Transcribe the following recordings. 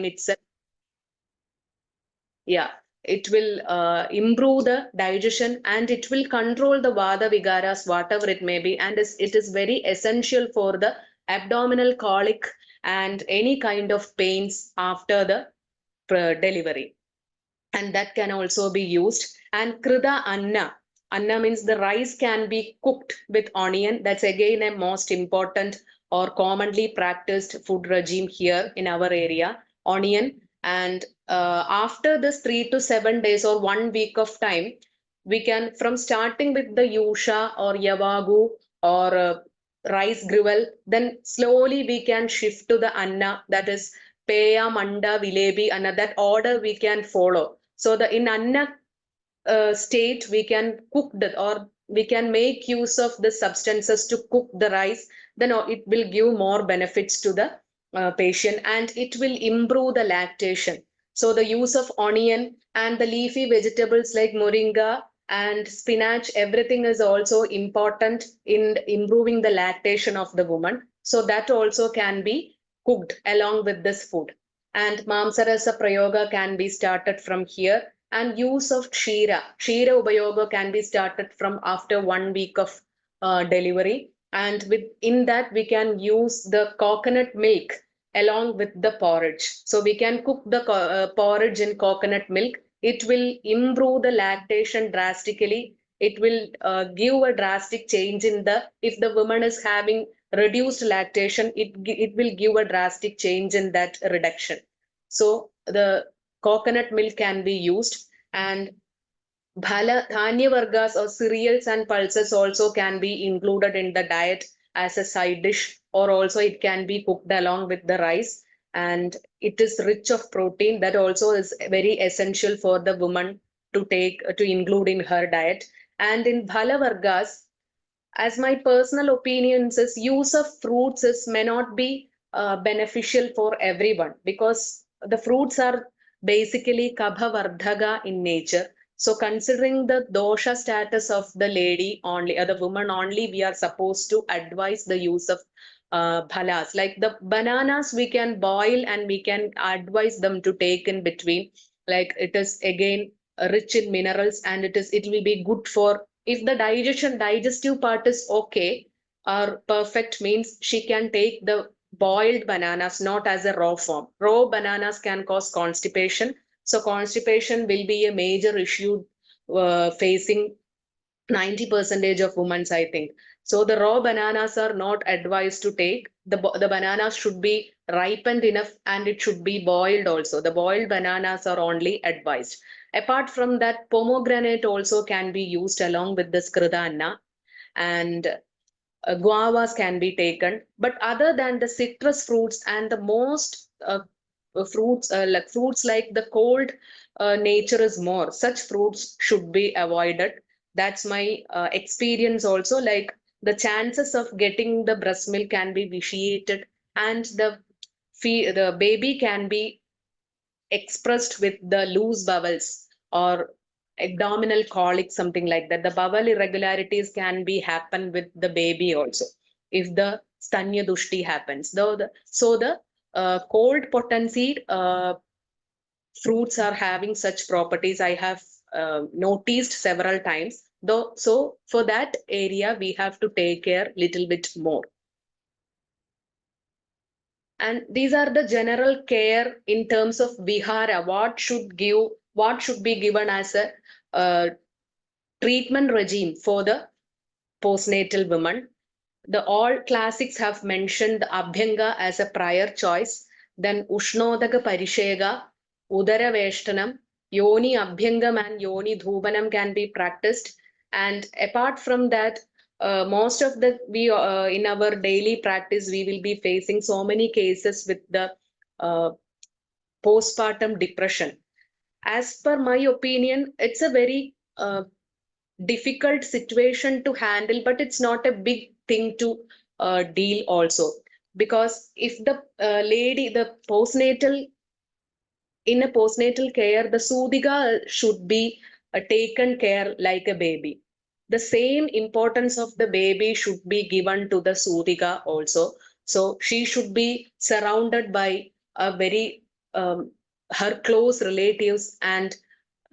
itself. Yeah, it will improve the digestion and it will control the vata vigaras, whatever it may be. And it is very essential for the abdominal colic and any kind of pains after the delivery. And that can also be used. And krida anna means the rice can be cooked with onion. That's again a most important or commonly practiced food regime here in our area, onion. And after this 3 to 7 days or 1 week of time, we can, from starting with the yusha or yavagu or rice gruel, then slowly we can shift to the anna, that is peya, manda, vilebi, anna. That order we can follow. So the in anna state, we can cook the, or we can make use of the substances to cook the rice. Then it will give more benefits to the patient and it will improve the lactation. So the use of onion and the leafy vegetables like moringa and spinach, everything is also important in improving the lactation of the woman. So that also can be cooked along with this food. And mamsarasa prayoga can be started from here. And use of kshira upayoga can be started from after 1 week of delivery. And in that we can use the coconut milk along with the porridge. So we can cook the porridge in coconut milk. It will improve the lactation drastically. It will give a drastic change in the, if the woman is having reduced lactation, it will give a drastic change in that reduction. So the coconut milk can be used. And dhanya vargas or cereals and pulses also can be included in the diet as a side dish, or also it can be cooked along with the rice. And it is rich of protein. That also is very essential for the woman to include in her diet. And in bhala vargas, as my personal opinion is, use of fruits may not be beneficial for everyone, because the fruits are basically kabha vardhaga in nature. So considering the dosha status of the lady only, or the woman only, we are supposed to advise the use of bhalas. Like the bananas we can boil and we can advise them to take in between. Like it is again rich in minerals and it will be good for, if the digestive part is okay or perfect, means she can take the boiled bananas, not as a raw form. Raw bananas can cause constipation. So constipation will be a major issue facing 90% of women, I think. So the raw bananas are not advised to take. The bananas should be ripened enough and it should be boiled also. The boiled bananas are only advised. Apart from that, pomegranate also can be used along with the skridana, and guavas can be taken. But other than the citrus fruits and the most fruits like the cold nature is more, such fruits should be avoided. That's my experience also. Like the chances of getting the breast milk can be vitiated, and the baby can be expressed with the loose bowels or abdominal colic, something like that. The bowel irregularities can be happen with the baby also if the stanya dushti happens. So the cold potency fruits are having such properties. I have noticed several times. Though, so for that area we have to take care little bit more. And these are the general care in terms of vihara. What should be given as a treatment regime for the postnatal woman. The all classics have mentioned the abhyanga as a prior choice. Then ushnodaka parishega, udara veshtanam, yoni abhyangam and yoni dhubanam can be practiced. And apart from that, most of the in our daily practice we will be facing so many cases with the postpartum depression. As per my opinion, it's a very difficult situation to handle, but it's not a big thing to deal also. Because if the lady, the postnatal, in a postnatal care, the sudhiga should be taken care like a baby. The same importance of the baby should be given to the sudhiga also. So she should be surrounded by a very her close relatives and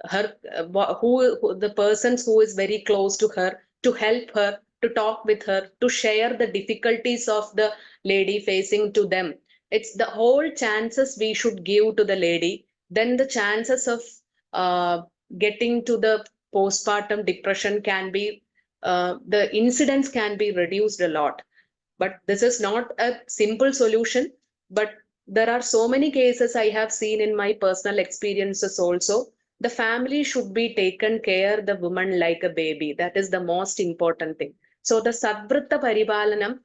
her the persons who is very close to her, to help her, to talk with her, to share the difficulties of the lady facing to them. It's the whole chances we should give to the lady. Then the chances of getting to the postpartum depression can be, the incidence can be reduced a lot. But this is not a simple solution. But there are so many cases I have seen in my personal experiences also. The family should be taken care the woman like a baby. That is the most important thing. So the Sadvritta Paripalanam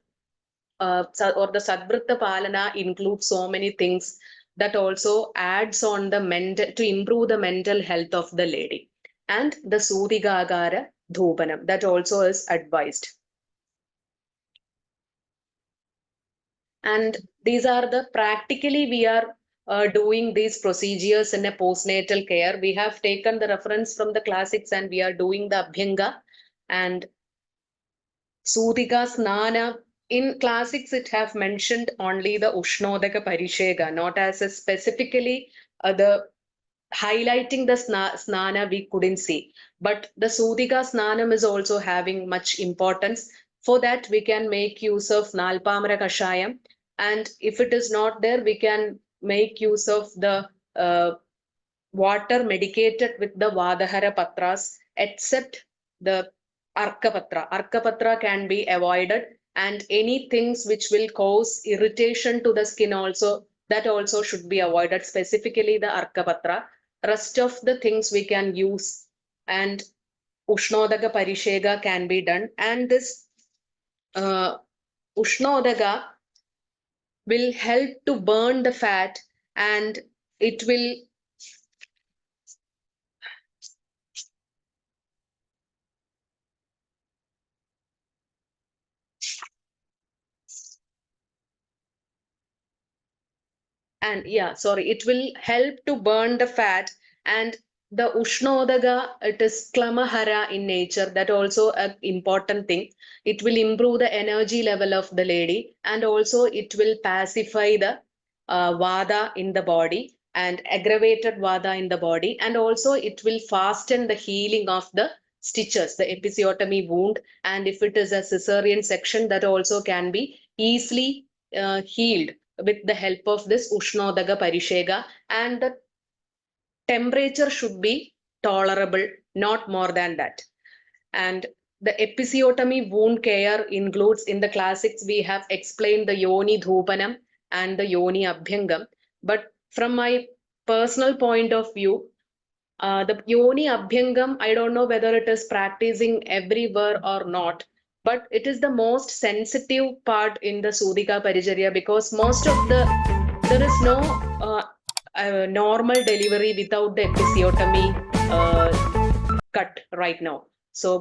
or the Sadvritta Palana includes so many things that also adds on the mental to improve the mental health of the lady. And the Sudigagara Dhupanam, that also is advised. And these are the practically we are doing these procedures in a postnatal care. We have taken the reference from the classics and we are doing the Abhyanga and Sudika Snana. In classics, it have mentioned only the Ushnodaka Parishega, not as a specifically the highlighting the snana we couldn't see. But the Sudika Snanam is also having much importance. For that, we can make use of Nalpamara Kashayam. And if it is not there, we can make use of the water medicated with the Vadahara Patras, except the Arkapatra. Arkapatra can be avoided, and any things which will cause irritation to the skin also, that also should be avoided, specifically the Arkapatra. Rest of the things we can use, and Ushnodaka Parishega can be done. And this Ushnodaka will help to burn the fat, and it will and yeah, sorry, it will help to burn the fat. And the Ushnodaka, it is Klamahara in nature, that also an important thing. It will improve the energy level of the lady, and also it will pacify the vada in the body and aggravated vada in the body, and also it will fasten the healing of the stitches, the episiotomy wound. And if it is a cesarean section, that also can be easily healed with the help of this Ushnodaka Parishega. And the temperature should be tolerable, not more than that. And the episiotomy wound care includes, in the classics, we have explained the Yoni Dhupanam and the Yoni Abhyangam. But from my personal point of view, the Yoni Abhyangam, I don't know whether it is practicing everywhere or not, but it is the most sensitive part in the Sudika Paricharya, because most of there is no normal delivery without the episiotomy cut right now. So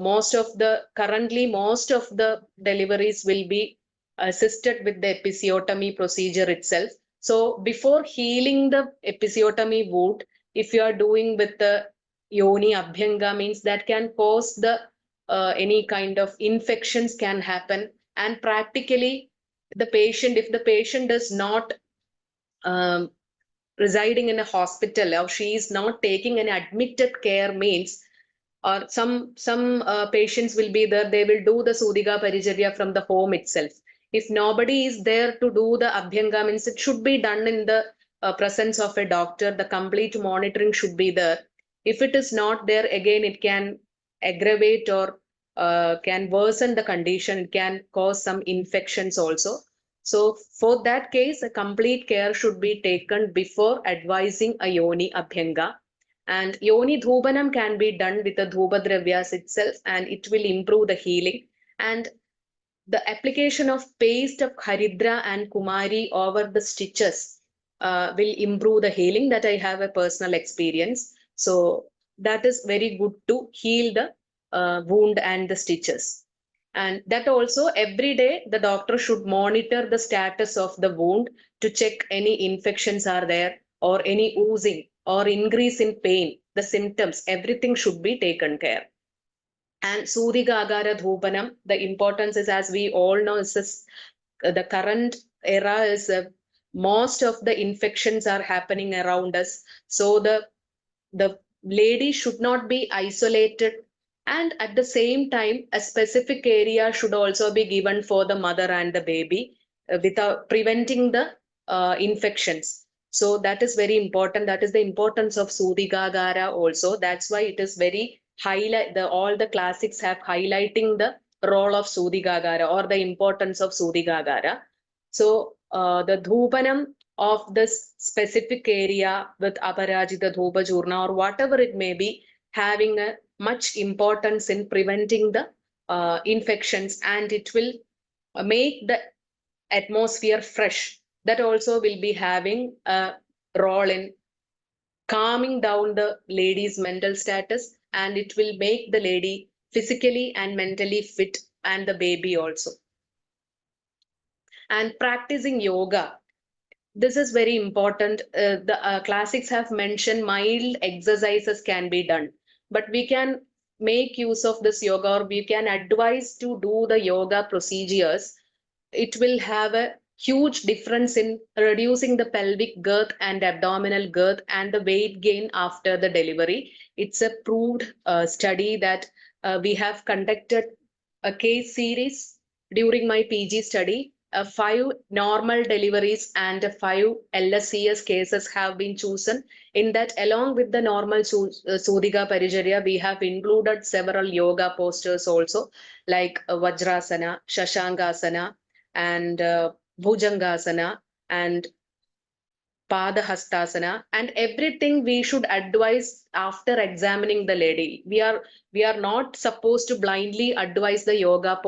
currently most of the deliveries will be assisted with the episiotomy procedure itself. So before healing the episiotomy wound, if you are doing with the Yoni Abhyanga, means that can cause the any kind of infections can happen. And practically the patient, if the patient is not um, residing in a hospital, or she is not taking an admitted care, means, or some patients will be there, they will do the Sudika Paricharya from the home itself. If nobody is there to do the Abhyanga, means it should be done in the presence of a doctor. The complete monitoring should be there. If it is not there, again it can aggravate or can worsen the condition. It can cause some infections also. So for that case, a complete care should be taken before advising a Yoni Abhyanga. And Yoni Dhubanam can be done with the Dhuba Dravyas itself, and it will improve the healing. And the application of paste of Haridra and Kumari over the stitches will improve the healing. That I have a personal experience. So that is very good to heal the wound and the stitches. And that also every day the doctor should monitor the status of the wound to check any infections are there, or any oozing or increase in pain, the symptoms, everything should be taken care. And Surigagara Dhupanam, the importance is, as we all know, is the current era is most of the infections are happening around us. So the lady should not be isolated, and at the same time a specific area should also be given for the mother and the baby, without preventing the infections. So that is very important. That is the importance of Sudigagara also. That's why it is very highlight, the all the classics have highlighting the role of Sudigagara or the importance of Sudigagara. So the Dhupanam of this specific area with Aparajita Dhupa Churna or whatever it may be, having a much importance in preventing the infections, and it will make the atmosphere fresh. That also will be having a role in calming down the lady's mental status, and it will make the lady physically and mentally fit, and the baby also. And practicing yoga, this is very important. The classics have mentioned mild exercises can be done, but we can make use of this yoga, or we can advise to do the yoga procedures. It will have a huge difference in reducing the pelvic girth and abdominal girth and the weight gain after the delivery. It's a proved study that we have conducted a case series during my PG study. 5 normal deliveries and 5 LSCS cases have been chosen. In that, along with the normal Sudhika Parijarya, we have included several yoga postures also, like Vajrasana, Shashangasana, and Bhujangasana, and Padahastasana, and everything we should advise after examining the lady. We are not supposed to blindly advise the yoga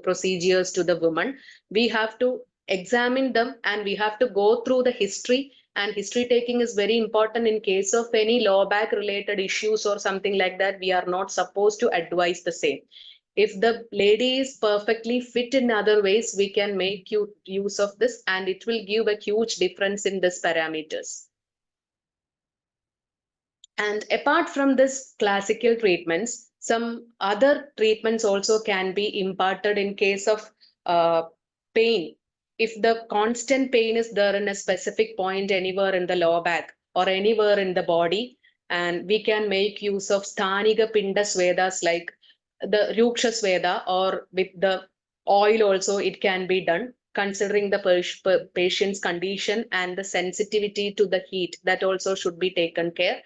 procedures to the woman. We have to examine them, and we have to go through the history. And history taking is very important in case of any low back related issues or something like that. We are not supposed to advise the same. If the lady is perfectly fit in other ways, we can make use of this, and it will give a huge difference in these parameters. And apart from this classical treatments, some other treatments also can be imparted in case of pain. If the constant pain is there in a specific point anywhere in the lower back or anywhere in the body, and we can make use of Sthanika Pinda Svedas, like the Ruksha Sveda, or with the oil also it can be done, considering the patient's condition and the sensitivity to the heat. That also should be taken care.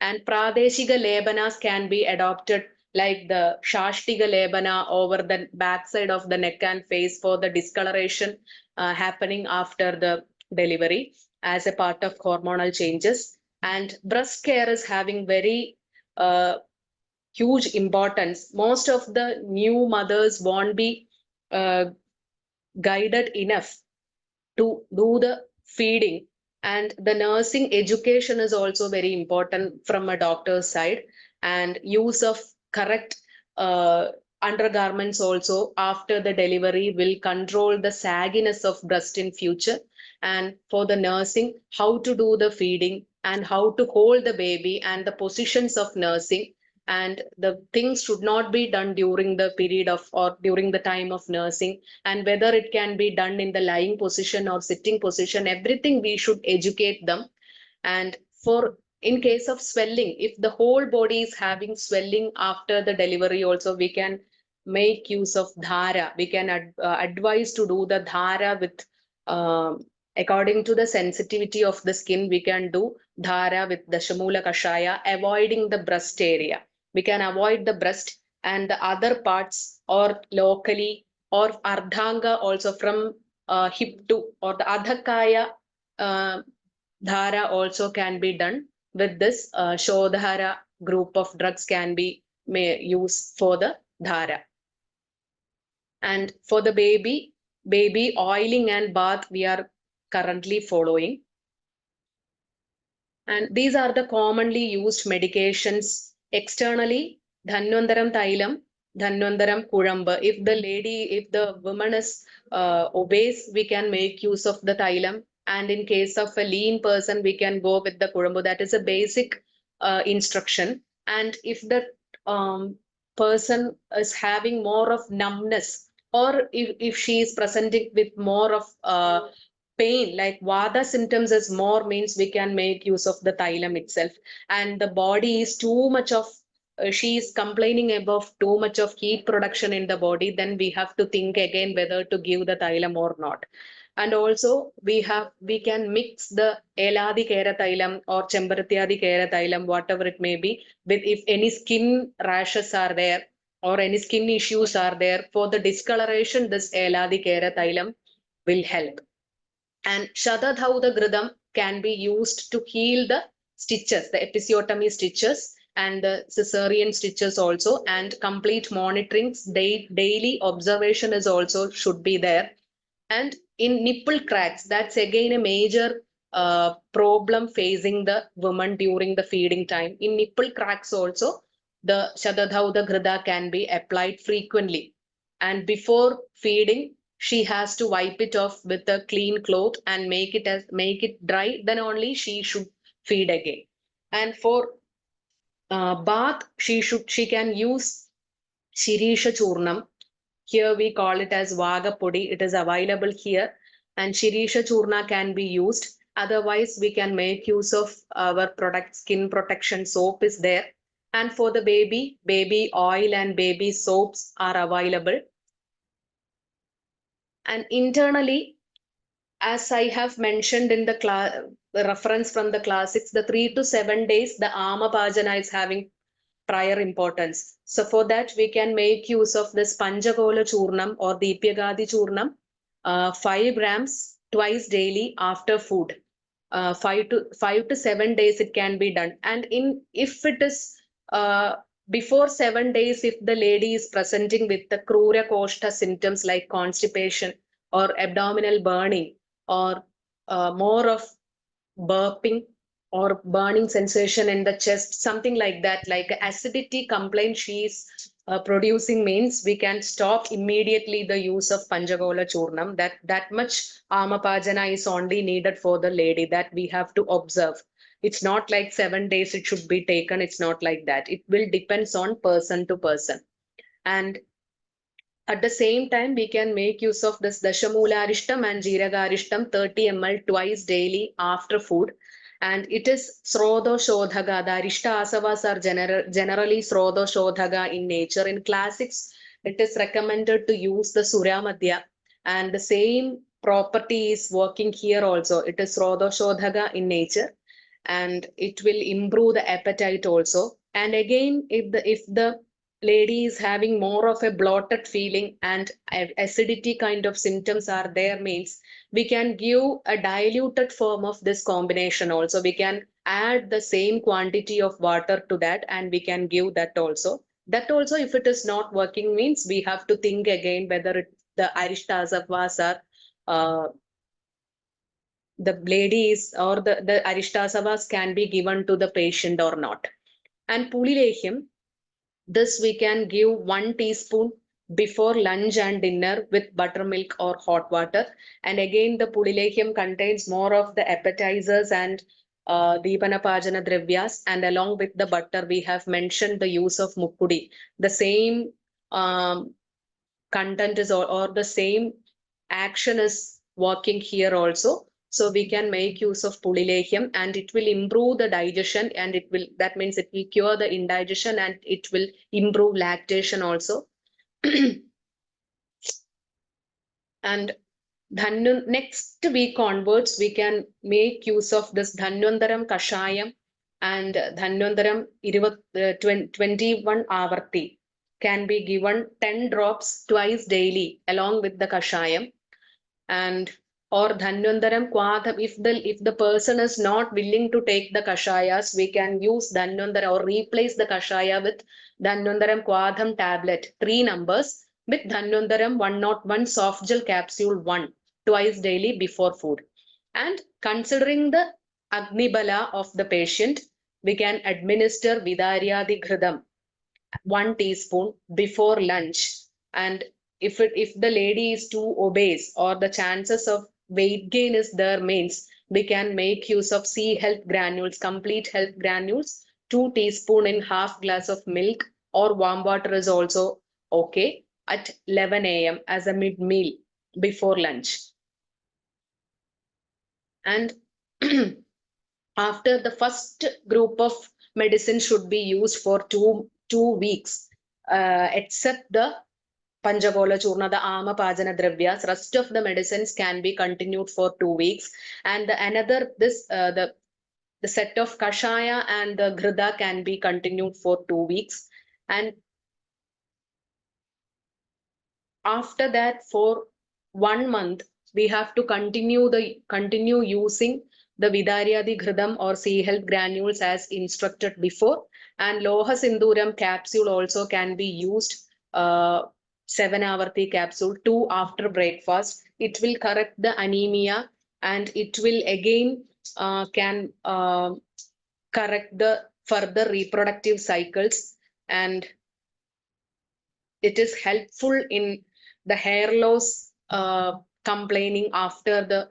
And Pradeshika Lebanas can be adopted, like the Shashtika Lebana over the backside of the neck and face for the discoloration happening after the delivery as a part of hormonal changes. And breast care is having very huge importance. Most of the new mothers won't be uh, guided enough to do the feeding, and the nursing education is also very important from a doctor's side, and use of correct uh, undergarments also after the delivery will control the sagginess of breast in future. And for the nursing, how to do the feeding and how to hold the baby and the positions of nursing, and the things should not be done during the period of or during the time of nursing, and whether it can be done in the lying position or sitting position, everything we should educate them. And for in case of swelling, if the whole body is having swelling after the delivery also, we can make use of dhara. We can advise to do the dhara with according to the sensitivity of the skin. We can do dhara with the Dashamula Kashaya, avoiding the breast area. We can avoid the breast and the other parts, or locally, or ardhanga also, from hip to, or the adhakaya dhara also can be done. With this shodhara group of drugs can be used for the dhara. And for the baby oiling and bath we are currently following. And these are the commonly used medications externally: Dhanvantaram Thailam, Dhanvantaram Kudamba. If the woman is obese, we can make use of the Thailam. And in case of a lean person, we can go with the Kudamba. That is a basic instruction. And if the person is having more of numbness, or if she is presenting with more of pain like vata symptoms is more, means we can make use of the thylam itself. And the body is too much of she is complaining about too much of heat production in the body, then we have to think again whether to give the thylam or not. And also we can mix the eladi kera thylam or chembaratyadi kera thylam, whatever it may be, with if any skin rashes are there or any skin issues are there, for the discoloration this eladi kera thylam will help. And Shadadhauda Gridam can be used to heal the stitches, the episiotomy stitches and the cesarean stitches also. And complete monitoring, daily observation is also should be there. And in nipple cracks, that's again a major problem facing the woman during the feeding time. In nipple cracks also, the Shadadhauda Grida can be applied frequently. And before feeding, she has to wipe it off with a clean cloth and make it dry. Then only she should feed again. And for bath, she can use Shirisha Churnam. Here we call it as Vagapodi. It is available here. And Shirisha Churna can be used. Otherwise, we can make use of our product, skin protection soap is there. And for the baby oil and baby soaps are available. And internally, as I have mentioned in the reference from the classics, the 3 to 7 days, the Amapajana is having prior importance. So for that, we can make use of this Panchakola Churnam or Deepyagadi Churnam, 5 grams twice daily after food. 5 to 7 days it can be done. And if it is before 7 days, if the lady is presenting with the Krura Koshta symptoms like constipation or abdominal burning or more of burping or burning sensation in the chest, something like that, like acidity complaint she is producing, means we can stop immediately the use of Panchakola Churnam. That much Amapajana is only needed for the lady, that we have to observe. It's not like 7 days it should be taken. It's not like that. It will depends on person to person. And at the same time, we can make use of this Dashamoolarishtam and Jeeragarishtam 30 ml twice daily after food. And it is Srodho Shodhaga. The Arishta Asavas are generally Srodho Shodhaga in nature. In classics, it is recommended to use the Surya Madhya. And the same property is working here also. It is Srodho Shodhaga in nature. And it will improve the appetite also. And again, if the lady is having more of a bloated feeling and acidity kind of symptoms are there, means we can give a diluted form of this combination also. We can add the same quantity of water to that and we can give that also. That also, if it is not working, means we have to think again whether the Arishtasavas are the ladies or the Arishtasavas can be given to the patient or not. And Pulilehyam, this we can give 1 teaspoon before lunch and dinner with buttermilk or hot water. And again, the Pulilehyam contains more of the appetizers and Deepanapajana Dravyas. And along with the butter, we have mentioned the use of Mukkudi. The same content is or the same action is working here also. So we can make use of Pulilehyam and it will improve the digestion, and that means it will cure the indigestion and it will improve lactation also. And next week onwards, we can make use of this Dhanvantaram Kashayam and Dhanvantaram 21 Avarti can be given 10 drops twice daily along with the Kashayam. And or Dhanvantaram Kwadham, if the person is not willing to take the Kashayas, we can use Dhanvantara or replace the Kashaya with Dhanvantaram Kwadham tablet, 3 numbers, with Dhanvantaram 101 soft gel capsule 1 twice daily before food. And considering the Agnibala of the patient, we can administer Vidaryadi Ghridam 1 teaspoon before lunch. And if the lady is too obese or the chances of weight gain is there, means we can make use of C health granules, complete health granules, 2 teaspoon in half glass of milk, or warm water is also okay, at 11 a.m. as a mid meal before lunch. And after the first group of medicine should be used for two weeks, except the Panchagola Churna, the Ama Pajana Dravyas. Rest of the medicines can be continued for 2 weeks. And the set of Kashaya and the Ghrida can be continued for 2 weeks. And after that, for 1 month, we have to continue using the Vidaryadi Ghridam or sea health granules as instructed before. And Loha Sinduram capsule also can be used, 7-hour capsule, 2 after breakfast. It will correct the anemia, and it will again can correct the further reproductive cycles, and it is helpful in the hair loss complaining after the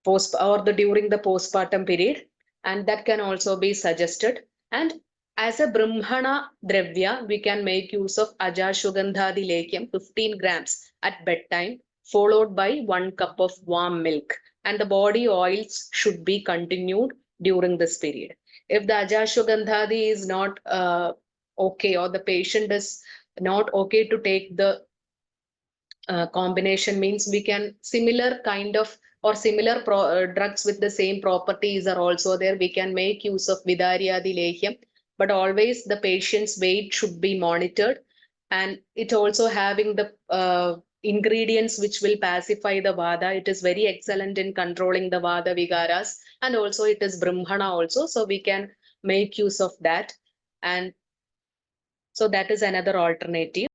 post or the during the postpartum period, and that can also be suggested. And as a brahmana dravya, we can make use of ajashugandhadi lekyam 15 grams at bedtime, followed by 1 cup of warm milk, and the body oils should be continued during this period. If the ajashugandhadi is not okay, or the patient is not okay to take the combination, means we can similar kind of or similar drugs with the same properties are also there. We can make use of Vidaryadi Lehyam, but always the patient's weight should be monitored, and it also having the ingredients which will pacify the Vada. It is very excellent in controlling the Vada Vigaras, and also it is Brahmana also, so we can make use of that. And so that is another alternative.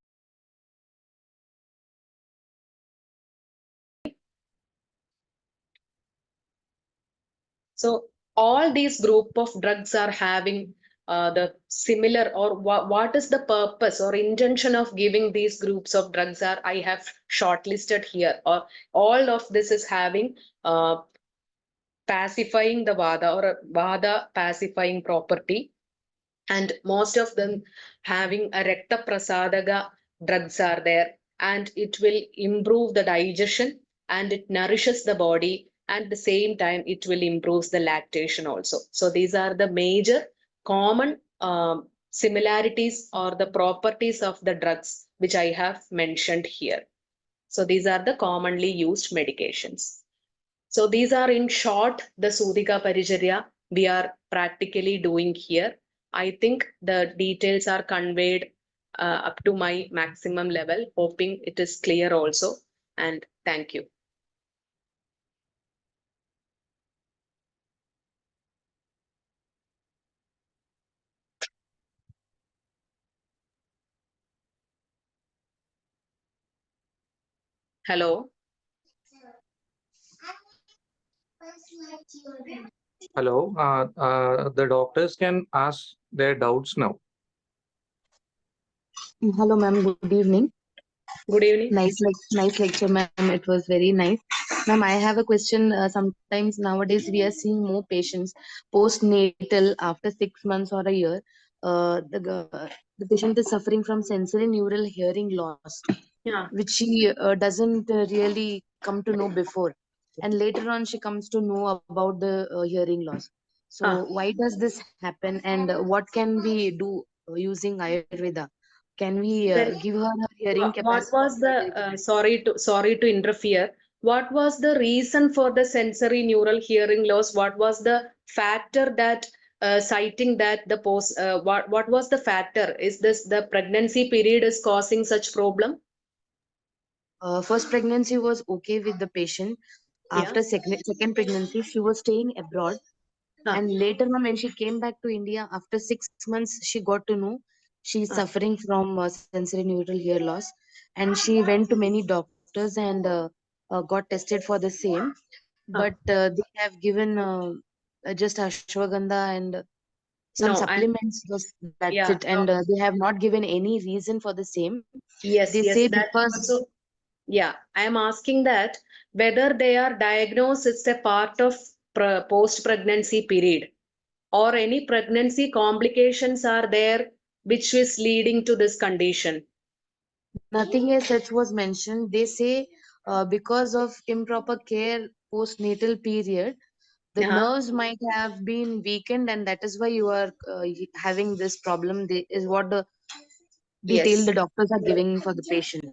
So all these group of drugs are having the similar, or what is the purpose or intention of giving these groups of drugs are I have shortlisted here. Or all of this is having pacifying the Vada or a Vada pacifying property, and most of them having a Rakta Prasadaga drugs are there, and it will improve the digestion, and it nourishes the body, and at the same time it will improve the lactation also. So these are the major common similarities or the properties of the drugs which I have mentioned here. So these are the commonly used medications. So these are in short the Sudika Paricharya we are practically doing here. I think the details are conveyed up to my maximum level, hoping it is clear also. And thank you. Hello. Hello. The doctors can ask their doubts now. Hello, ma'am. Good evening. Good evening. Nice lecture, ma'am. It was very nice. Ma'am, I have a question. Sometimes nowadays we are seeing more patients postnatal after 6 months or a year. The patient is suffering from sensory neural hearing loss, Yeah. which she doesn't really come to know before, and later on she comes to know about the hearing loss. So why does this happen, and what can we do using Ayurveda? Can we Then give her her hearing what capacity was the sorry to interfere. What was the reason for the sensory neural hearing loss? What was the factor that citing that the post? What was the factor? Is this the pregnancy period is causing such problem? First pregnancy was okay with the patient. Yeah. After second pregnancy, she was staying abroad. Huh. And later on, when she came back to India after 6 months, she got to know she's Huh. suffering from sensory neural hear loss. And she went to many doctors and got tested for the same. Huh. But they have given just ashwagandha and some No, and supplements. That's yeah, it. And they have not given any reason for the same. yes, They yes, say that because also. Yeah, I am asking that whether they are diagnosed as a part of post-pregnancy period, or any pregnancy complications are there which is leading to this condition. nothing as such was mentioned. They say because of improper care postnatal period, the Uh-huh. nerves might have been weakened, and that is why you are having this problem. Is what the detail Yes. the doctors are giving for the patient.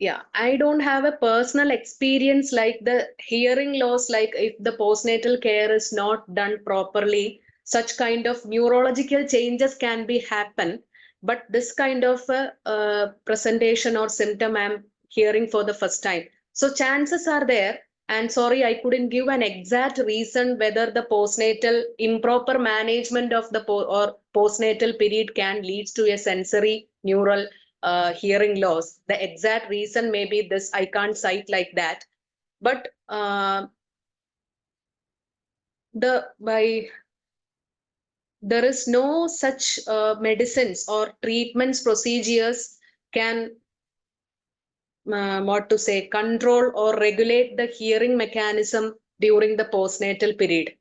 Yeah, I don't have a personal experience like the hearing loss, like if the postnatal care is not done properly, such kind of neurological changes can be happen. But this kind of presentation or symptom I'm hearing for the first time. So chances are there. And sorry, I couldn't give an exact reason whether the postnatal improper management of the or postnatal period can lead to a sensory neural hearing loss. The exact reason may be this, I can't cite like that. But there is no such medicines or treatments procedures can what to say control or regulate the hearing mechanism during the postnatal period.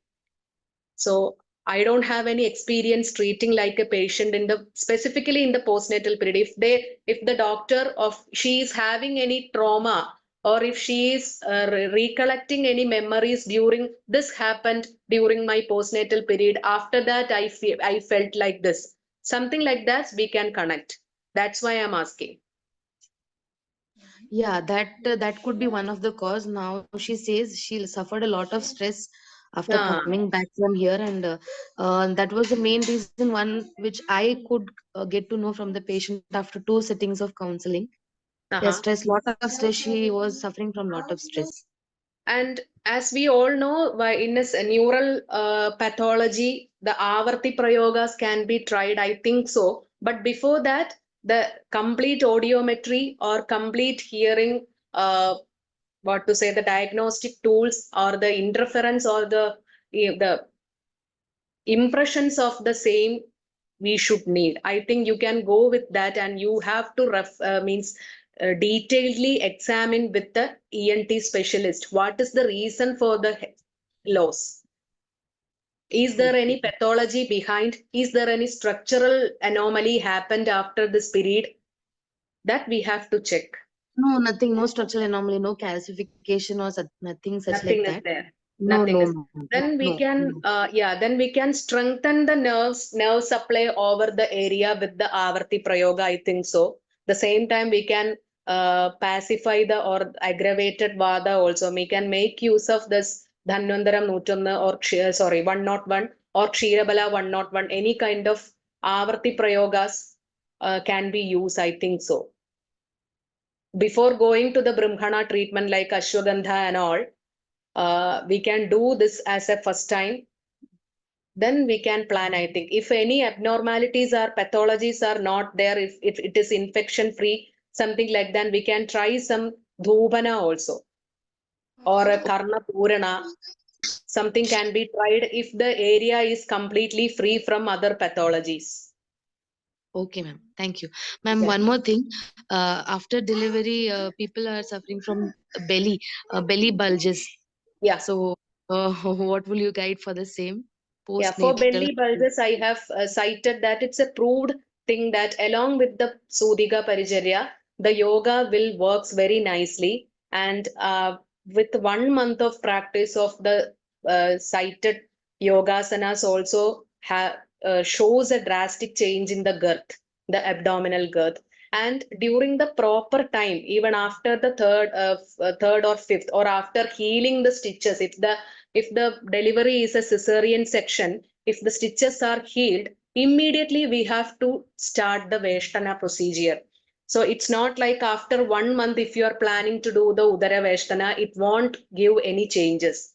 So I don't have any experience treating like a patient in the specifically in the postnatal period. If the doctor of she is having any trauma, or if she is recollecting any memories during this happened during my postnatal period, after that I felt like this, something like that we can connect. That's why I'm asking. Yeah, that could be one of the cause. Now she says she suffered a lot of stress after Ah, coming back from here, and that was the main reason, one which I could get to know from the patient after 2 sittings of counseling. Yeah, uh-huh. stress, lot of stress. She was suffering from lot of stress. And as we all know, in a neural pathology, the Avarti Prayogas can be tried, I think so. But before that, the complete audiometry or complete hearing, what to say, the diagnostic tools or the interference or the impressions of the same we should need. I think you can go with that, and you have to means detailedly examine with the ENT specialist what is the reason for the loss. Is there any Okay. pathology behind? Is there any structural anomaly happened after this period? That we have to check. No, nothing, no structural anomaly, no calcification or nothing such like Nothing that. is there. No, Nothing no, is. ma'am. Then we No, can, no. then we can strengthen the nerve supply over the area with the Avarti Prayoga, I think so. The same time we can pacify the or aggravated Vada also. We can make use of this Dhanvantaram Nutunna or sorry, 101 or Kshirabala 101. Any kind of Avarti Prayogas can be used, I think so. Before going to the Brahmana treatment like Ashwagandha and all, we can do this as a first time. Then we can plan, I think. If any abnormalities or pathologies are not there, if it is infection free, something like that, we can try some dhupana also or a karna purana. Something can be tried if the area is completely free from other pathologies. Okay, ma'am. Thank you. Ma'am, Yeah. one more thing. After delivery, people are suffering from belly bulges. Yeah. So, what will you guide for the same Yeah, for postnatal? belly bulges, I have cited that it's a proved thing that along with the Sudhika Parijarya, the yoga will works very nicely. And with 1 month of practice of the cited yogasanas also shows a drastic change in the girth, the abdominal girth. And during the proper time, even after the third or fifth, or after healing the stitches, if the delivery is a cesarean section, if the stitches are healed, immediately we have to start the Veshtana procedure. So it's not like after 1 month, if you are planning to do the Udara Veshtana, it won't give any changes.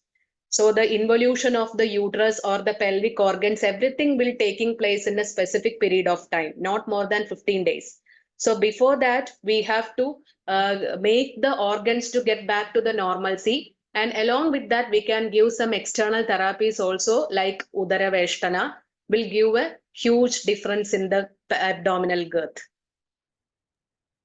So the involution of the uterus or the pelvic organs, everything will taking place in a specific period of time, not more than 15 days. So before that, we have to make the organs to get back to the normalcy. And along with that, we can give some external therapies also, like Udara Veshtana, will give a huge difference in the abdominal girth.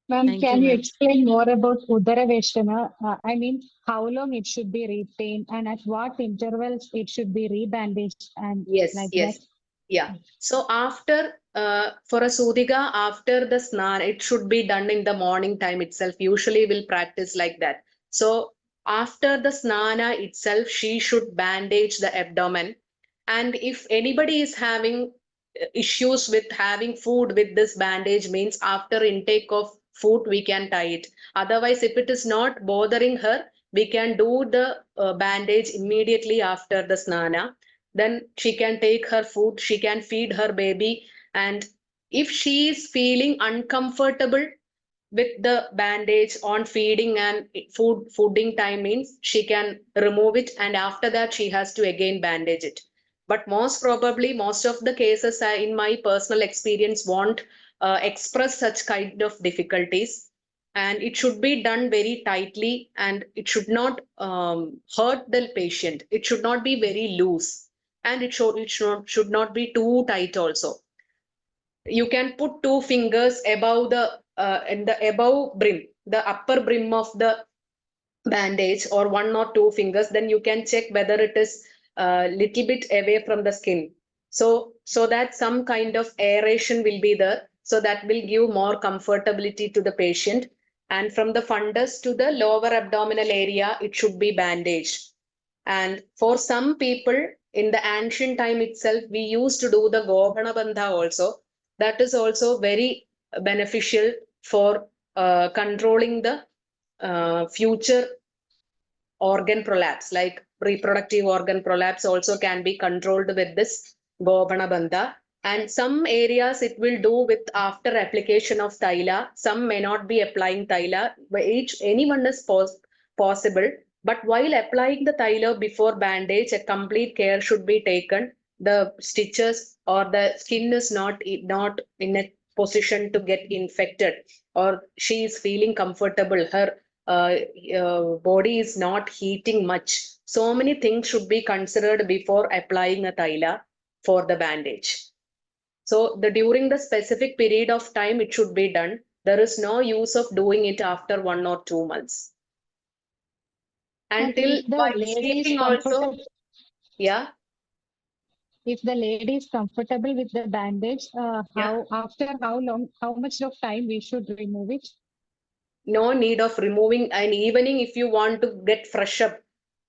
Ma'am, Thank you, can you ma'am. explain more about Udara Veshtana? I mean, how long it should be retained and at what intervals it should be rebandaged and Yes, like that? yes. Yeah. So after, for a Sudhika, after the snan, it should be done in the morning time itself. Usually we'll practice like that. So After the snana itself, she should bandage the abdomen. And if anybody is having issues with having food with this bandage, means after intake of food we can tie it. Otherwise, if it is not bothering her, we can do the bandage immediately after the snana. Then she can take her food, she can feed her baby. And if she is feeling uncomfortable with the bandage on feeding and fooding time, means she can remove it, and after that she has to again bandage it. But most probably most of the cases, in my personal experience, won't express such kind of difficulties, and it should be done very tightly, and it should not hurt the patient. It should not be very loose, and it should not be too tight also. You can put two fingers above the in the above brim, the upper brim of the bandage, or one or two fingers. Then you can check whether it is a little bit away from the skin, so that some kind of aeration will be there, so that will give more comfortability to the patient. And from the fundus to the lower abdominal area, it should be bandaged. And for some people, in the ancient time itself, we used to do the Gobhana Bandha also. That is also very beneficial for controlling the future organ prolapse, like reproductive organ prolapse also can be controlled with this Gobhana Bandha. And some areas it will do with after application of thaila. Some may not be applying thaila. Anyone is possible. But while applying the thaila before bandage, a complete care should be taken. The stitches or the skin is not in a position to get infected, or she is feeling comfortable. Her body is not heating much. So many things should be considered before applying a thaila for the bandage. So during the specific period of time it should be done. There is no use of doing it after 1 or 2 months. And Until if the while lady is sleeping also, comfortable, yeah, if the lady is comfortable with the bandage, yeah. how after how long, how much of time we should remove it? No need of removing. And evening, if you want to get fresh up,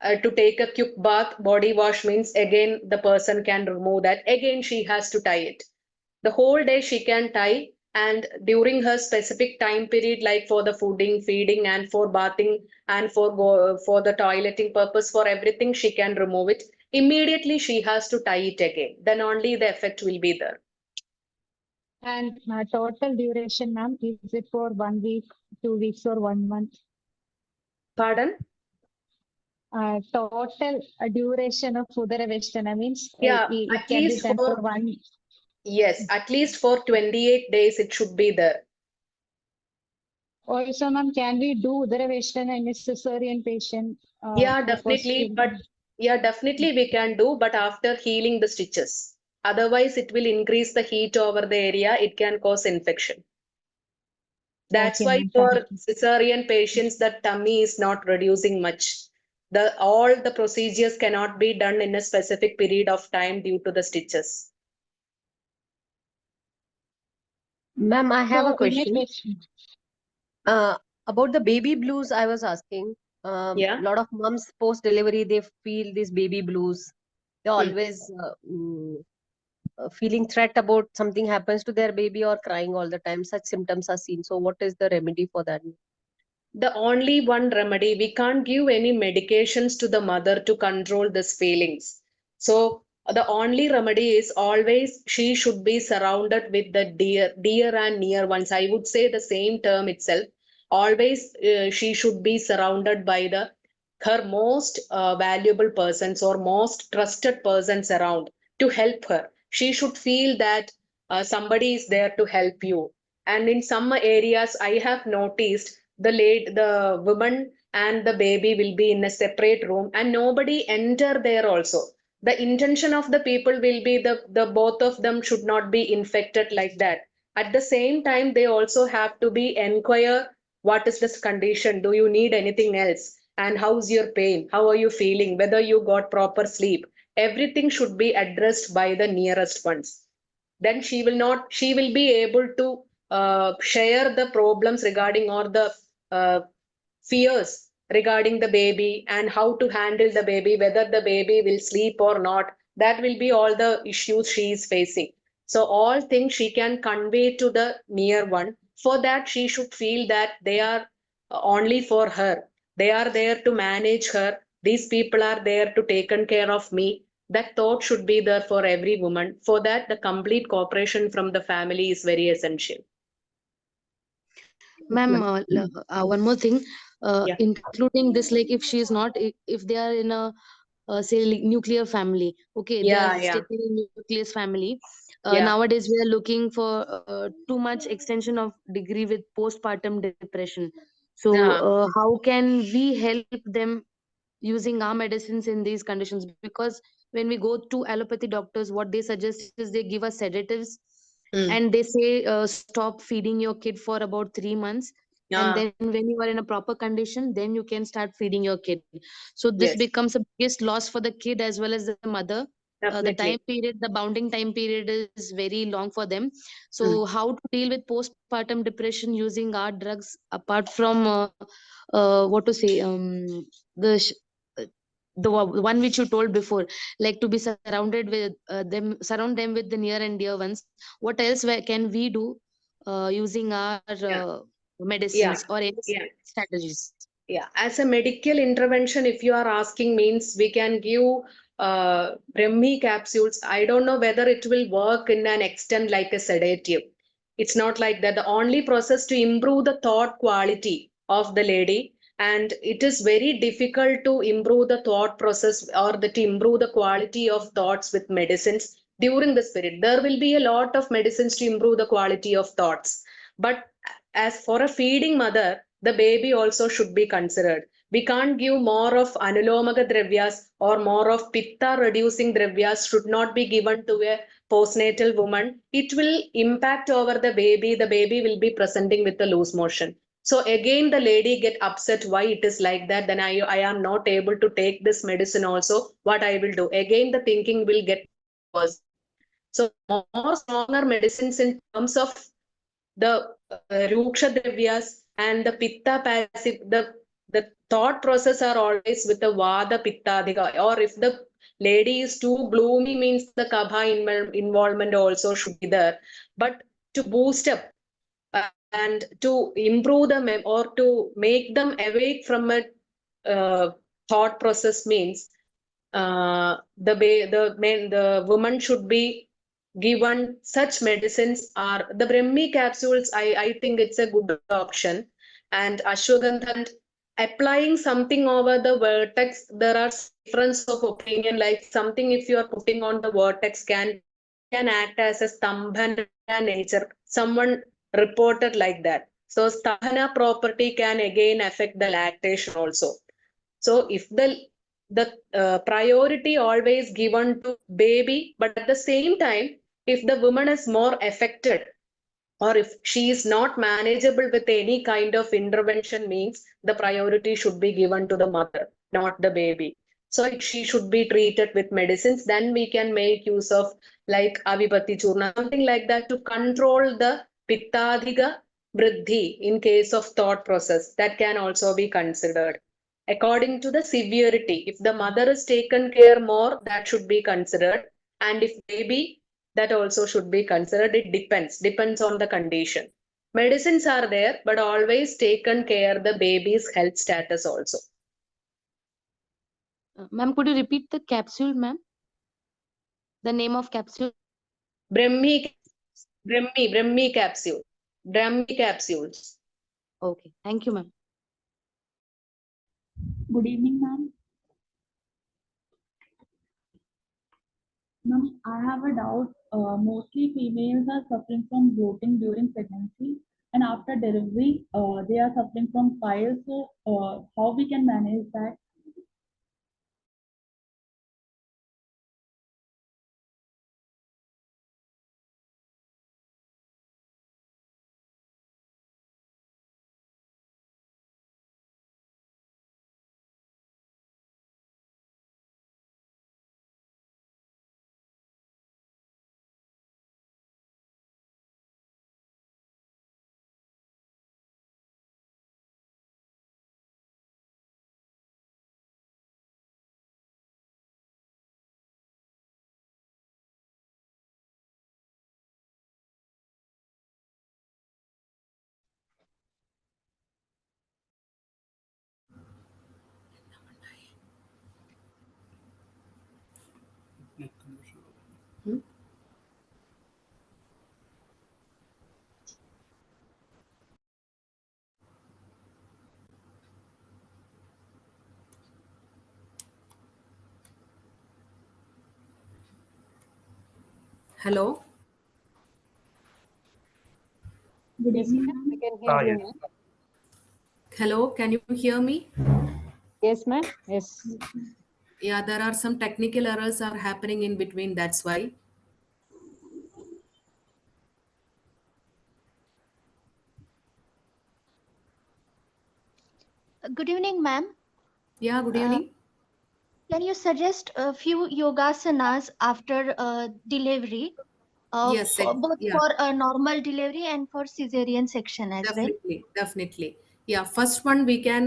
to take a quick bath, body wash, means again the person can remove that. Again, she has to tie it. The whole day she can tie, and during her specific time period, like for the fooding, feeding, and for bathing, and for the toileting purpose, for everything, she can remove it. Immediately she has to tie it again. Then only the effect will be there. And total duration, ma'am, is it for 1 week, 2 weeks, or 1 month? Pardon? Total duration of Udara Veshtana means Yeah, it at can be least done for for, one. yes, at least for 28 days it should be there. Also, ma'am, can we do Udara Veshtana in a cesarean patient? Yeah, definitely. But yeah, definitely we can do, but after healing the stitches. Otherwise, it will increase the heat over the area. It can cause infection. That's Okay, why ma'am. for Thank you. cesarean patients, the tummy is not reducing much. All the procedures cannot be done in a specific period of time due to the stitches. Ma'am, I have a So, in a question. patient, About the baby blues, I was asking. Yeah. Lot of moms post-delivery, they feel these baby blues. They're Hmm. always feeling threat about something happens to their baby or crying all the time. Such symptoms are seen. So what is the remedy for that? The only one remedy, we can't give any medications to the mother to control these feelings. So the only remedy is always she should be surrounded with the dear and near ones. I would say the same term itself. Always she should be surrounded by the her most valuable persons or most trusted persons around to help her. She should feel that somebody is there to help you. And in some areas, I have noticed the woman and the baby will be in a separate room, and nobody enter there also. The intention of the people will be the both of them should not be infected, like that. At the same time, they also have to be inquire what is this condition, do you need anything else, and how's your pain, how are you feeling, whether you got proper sleep. Everything should be addressed by the nearest ones. Then she will be able to share the problems regarding, or the fears regarding the baby and how to handle the baby, whether the baby will sleep or not. That will be all the issues she is facing. So all things she can convey to the near one. For that, she should feel that they are only for her. They are there to manage her. These people are there to take care of me. That thought should be there for every woman. For that, the complete cooperation from the family is very essential. Ma'am, one more thing, Yeah. including this, like if she is not, if they are in a say like nuclear family, okay, they are Yeah, yeah, staying in a nucleus family. yeah, Nowadays, we are looking for too much extension of degree with postpartum depression. So, yeah, how can we help them using our medicines in these conditions? Because when we go to allopathy doctors, what they suggest is they give us sedatives, mm, and they say stop feeding your kid for about 3 months, and yeah, then when you are in a proper condition, then you can start feeding your kid. So this yes, becomes a biggest loss for the kid as well as the mother. The time definitely. period, the bounding time period is very long for them. Mm. So how to deal with postpartum depression using our drugs apart from what to say, the sh- uh, one which you told before, like to be surrounded with them, surround them with the near and dear ones. What else can we do using our Yeah, yeah, medicines or any yeah. strategies? Yeah, as a medical intervention, if you are asking, means we can give Brahmi capsules. I don't know whether it will work in an extent like a sedative. It's not like that. The only process to improve the thought quality of the lady, and it is very difficult to improve the thought process or to improve the quality of thoughts with medicines during the spirit. There will be a lot of medicines to improve the quality of thoughts. But as for a feeding mother, the baby also should be considered. We can't give more of anulomaga dravyas or more of pitta reducing dravyas should not be given to a postnatal woman. It will impact over the baby. The baby will be presenting with the loose motion. So again, the lady get upset why it is like that. Then I am not able to take this medicine also. What I will do? Again, the thinking will get worse. So more stronger medicines in terms of the ruksha dravyas and the pitta passive, the thought process are always with the vada pitta adhika. Or if the lady is too gloomy, means the kabha involvement also should be there. But to boost up and to improve them or to make them awake from a thought process means the woman should be given such medicines are the Brahmi capsules. I think it's a good option. And ashwagandha, and applying something over the vertex, there are difference of opinion. Like something if you are putting on the vertex can act as a stambhana nature. Someone reported like that. So stambhana property can again affect the lactation also. So if the priority always given to baby, but at the same time, if the woman is more affected or if she is not manageable with any kind of intervention, means the priority should be given to the mother, not the baby. So she should be treated with medicines. Then we can make use of like avipatti churna, something like that to control the pittadhiga vriddhi in case of thought process. That can also be considered according to the severity. If the mother is taken care more, that should be considered. And if baby, that also should be considered. It depends on the condition. Medicines are there, but always taken care the baby's health status also. Ma'am, could you repeat the capsule, ma'am? The name of capsule? Brahmi, Brahmi capsule. Brahmi capsules. Okay, thank you, ma'am. Good evening, ma'am. Ma'am, I have a doubt. Mostly females are suffering from bloating during pregnancy, and after delivery, they are suffering from piles. So, how we can manage that? Hello. Good Yes, evening, ma'am. We ma'am. can hear you, Yes. ma'am. Hello. Can you hear me? Yes, ma'am. Yes. Yes, ma'am. Yeah, there are some technical errors are happening in between. That's why. Good evening, ma'am. Yeah. Good Uh, evening. can you suggest a few yogasanas after delivery, Yes. for both Yeah. for a normal delivery and for cesarean section as well? Definitely. Yeah, first one we can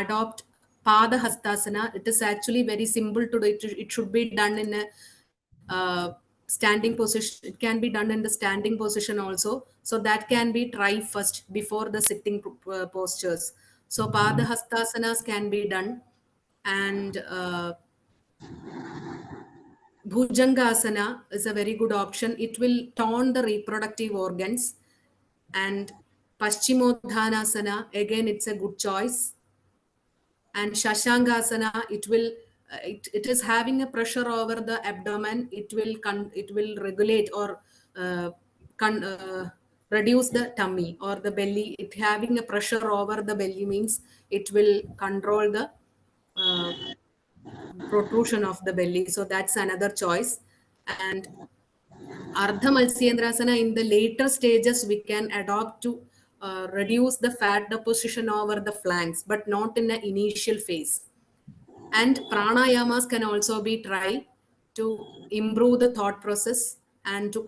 adopt Pada Hastasana. It is actually very simple to do. It should be done in a standing position. It can be done in the standing position also. So that can be try first before the sitting postures. So Pada Hastasanas can be done, and Bhujangasana is a very good option. It will tone the reproductive organs. And Paschimottanasana, again, it's a good choice. And Shashangasana, it is having a pressure over the abdomen. It will regulate or uh, con, uh, reduce the tummy or the belly. It having a pressure over the belly means it will control the uh, protrusion of the belly. So that's another choice. And Ardha Malsyendrasana in the later stages we can adopt to reduce the fat deposition over the flanks, but not in the initial phase. And pranayamas can also be tried to improve the thought process and to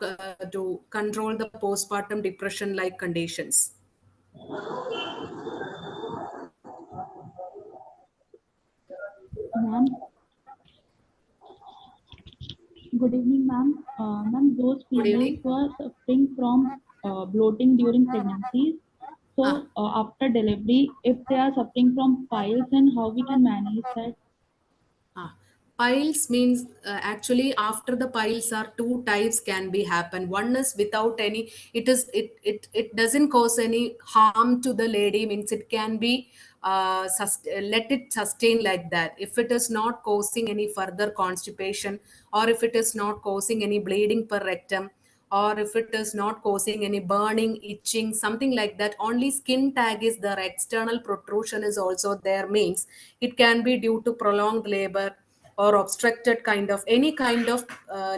control the postpartum depression like conditions. Ma'am, good evening, ma'am. Ma'am, those Good females evening. who are suffering from bloating during pregnancies, Ah, so after delivery, if they are suffering from piles, and how we can manage that? Ah, piles means actually after the piles are two types can be happen. One is without any, it doesn't cause any harm to the lady, means it can be let it sustain like that. If it is not causing any further constipation, or if it is not causing any bleeding per rectum, or if it is not causing any burning, itching, something like that, only skin tag is there, external protrusion is also there, means it can be due to prolonged labor or obstructed kind of any kind of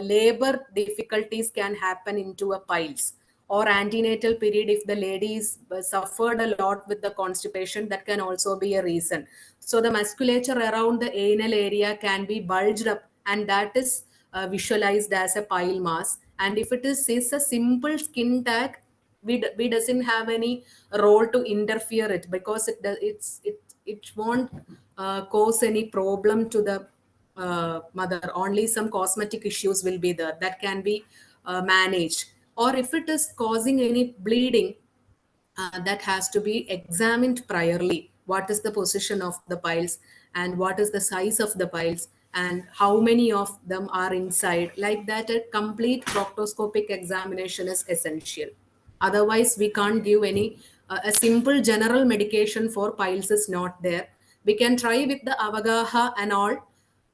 labor difficulties can happen into a piles, or antenatal period if the ladies suffered a lot with the constipation, that can also be a reason. So the musculature around the anal area can be bulged up, and that is visualized as a pile mass. And if it is a simple skin tag, we doesn't have any role to interfere it, because it won't cause any problem to the mother. Only some cosmetic issues will be there that can be managed. Or if it is causing any bleeding, that has to be examined priorly. What is the position of the piles, and what is the size of the piles, and how many of them are inside? Like that, a complete proctoscopic examination is essential. Otherwise, we can't give any a simple general medication for piles is not there. We can try with the avagaha and all,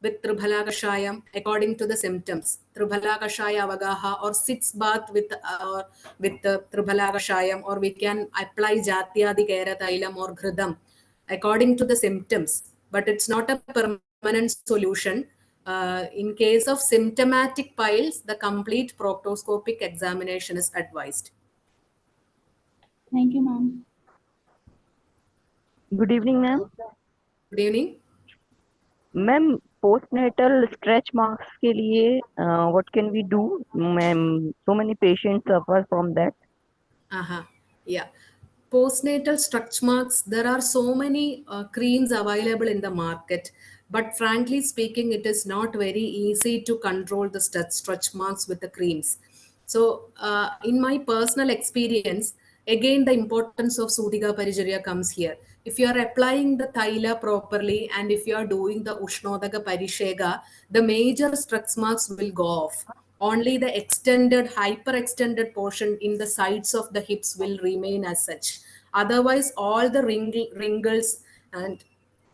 with Tribhala Kashayam according to the symptoms. Tribhala Kashaya Avagaha, or sits bath with the Tribhala Kashayam, or we can apply Jatyadi Kera Tailam or Gridam according to the symptoms. But it's not a permanent solution. In case of symptomatic piles, the complete proctoscopic examination is advised. Thank you, ma'am. Good evening, ma'am. Good evening. Ma'am postnatal stretch marks के लिए what can we do? Ma'am so many patients suffer from that. Uh-huh. Yeah. Postnatal stretch marks, there are so many creams available in the market, but frankly speaking, it is not very easy to control the stretch marks with the creams. So, in my personal experience, again, the importance of Sudhika Parijarya comes here. If you are applying the Thaila properly, and if you are doing the Ushnodaka Parishega, the major stretch marks will go off. Only the extended, hyper-extended portion in the sides of the hips will remain as such. Otherwise, all the wrinkles and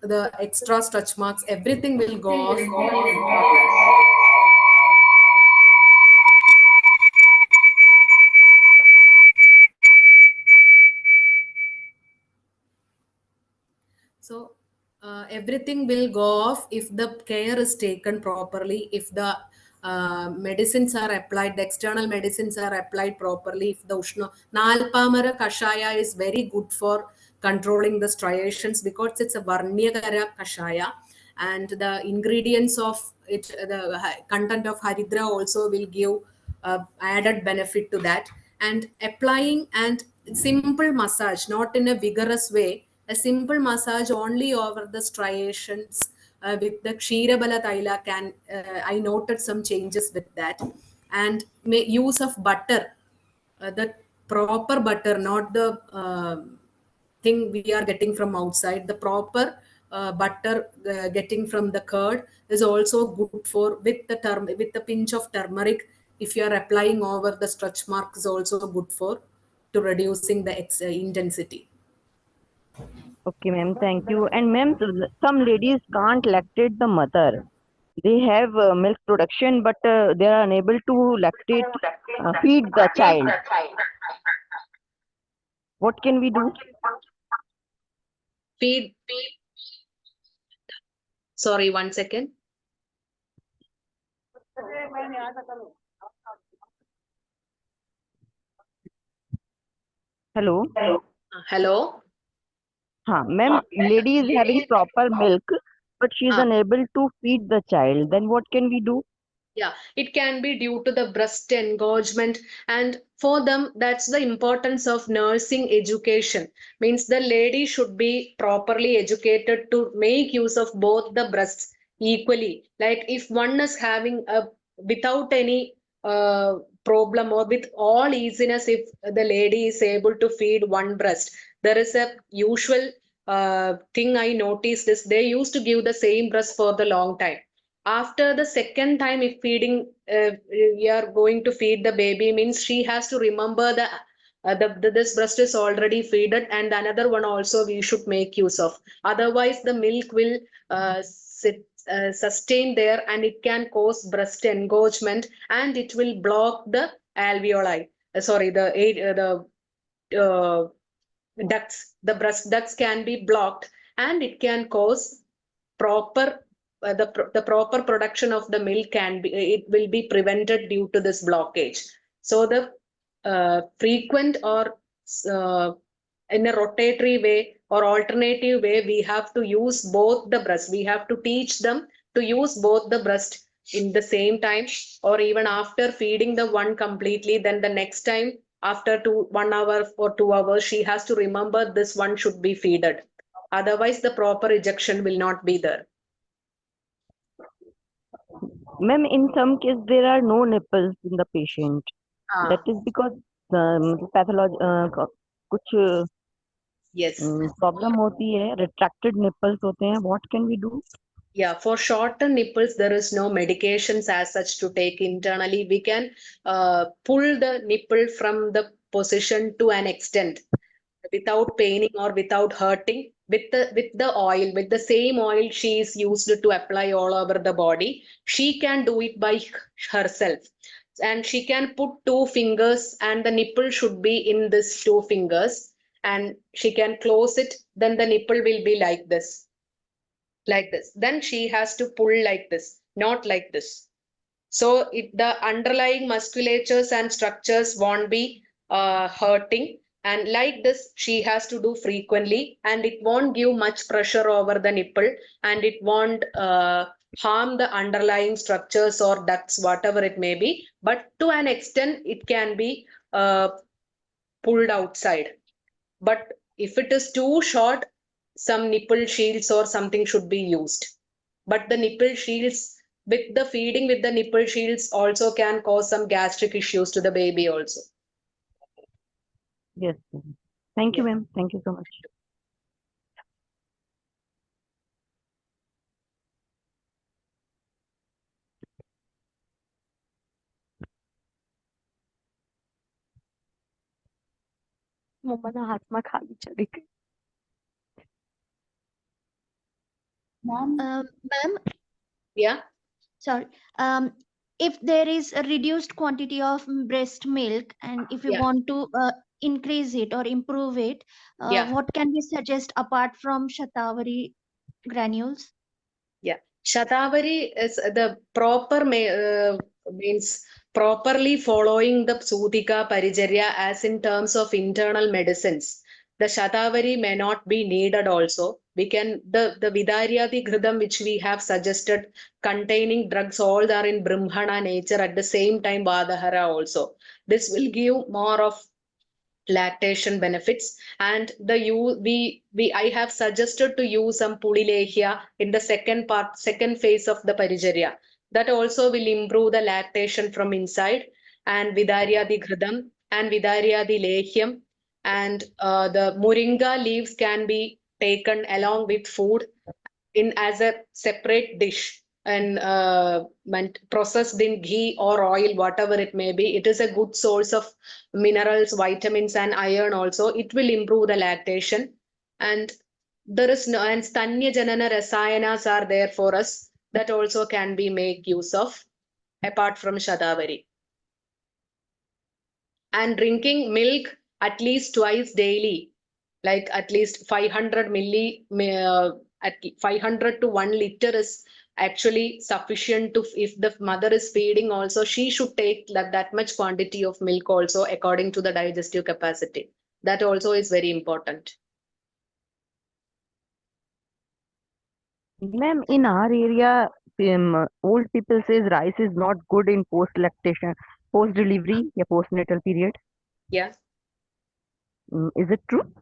the extra stretch marks, everything will go off. everything will go off if the care is taken properly, if the medicines are applied, the external medicines are applied properly, if the Ushna Nalpamara Kashaya is very good for controlling the striations because it's a Varnyakara Kashaya, and the ingredients of it, the content of Haridra also will give added benefit to that. And applying and simple massage, not in a vigorous way, a simple massage only over the striations with the Kshirabala Taila can, I noted some changes with that. And use of butter, the proper butter, not the thing we are getting from outside. The proper butter getting from the curd is also good for, with the pinch of turmeric. If you are applying over the stretch mark, is also good for to reducing the intensity. Okay, ma'am, thank you. And ma'am, some ladies can't lactate the mother. They have milk production, but they are unable to lactate, feed the child. What can we do? Feed. Sorry, 1 second. Hello. Hello. Ma'am, lady is having proper milk, but she is unable to feed the child. Then what can we do? Yeah, it can be due to the breast engorgement, and for them, that's the importance of nursing education. Means the lady should be properly educated to make use of both the breasts equally. Like if one is having a without any problem or with all easiness, if the lady is able to feed one breast, there is a usual thing I noticed is they used to give the same breast for the long time. After the second time, if feeding, we are going to feed the baby, means she has to remember this breast is already feeded, and another one also we should make use of. Otherwise, the milk will sustain there, and it can cause breast engorgement, and it will block the alveoli. Sorry, the ducts. The breast ducts can be blocked, and it can cause proper the proper production of the milk it will be prevented due to this blockage. So the frequent or in a rotatory way or alternative way, we have to use both the breast. We have to teach them to use both the breast in the same time, or even after feeding the one completely, then the next time after 1 hour or 2 hours, she has to remember this one should be feeded. Otherwise, the proper ejection will not be there. Ma'am, in some cases there are no nipples in the patient. That is because pathology कुछ yes problem होती है, retracted nipples होते हैं. What can we do? Yeah, for shorter nipples, there is no medications as such to take internally. We can pull the nipple from the position to an extent without paining or without hurting, with the oil, with the same oil she is used to apply all over the body. She can do it by herself, and she can put 2 fingers, and the nipple should be in this 2 fingers, and she can close it. Then the nipple will be like this. Then she has to pull like this, not like this. So the underlying musculatures and structures won't be hurting, and like this she has to do frequently, and it won't give much pressure over the nipple, and it won't harm the underlying structures or ducts, whatever it may be, but to an extent it can be pulled outside. But if it is too short, some nipple shields or something should be used. But the nipple shields, with the feeding with the nipple shields, also can cause some gastric issues to the baby also. Yes. Thank you, ma'am. Thank you so much. Ma'am, Yeah. sorry. If there is a reduced quantity of breast milk, and if you want to increase it or improve it, what can we suggest apart from Shatavari granules? Yeah, Shatavari is the proper means properly following the Sutika Parijarya as in terms of internal medicines. The Shatavari may not be needed also. We can the Vidaryadi Gridam which we have suggested containing drugs all are in Brahmana nature at the same time Vadahara also. This will give more of lactation benefits, and I have suggested to use some pulilehya in the second phase of the parijarya. That also will improve the lactation from inside, and vidaryadi ghridam and vidaryadi lehyam, and the moringa leaves can be taken along with food in as a separate dish, and processed in ghee or oil, whatever it may be. It is a good source of minerals, vitamins, and iron also. It will improve the lactation. And there is no, and stanya janana rasayanas are there for us that also can be make use of apart from Shadavari. And drinking milk at least twice daily, like at least 500 at 500 to 1 liter is actually sufficient to, if the mother is feeding also, she should take that much quantity of milk also according to the digestive capacity. That also is very important. Ma'am, in our area, old people says rice is not good in post lactation, post delivery, yeah, postnatal period. Yeah. Is it true?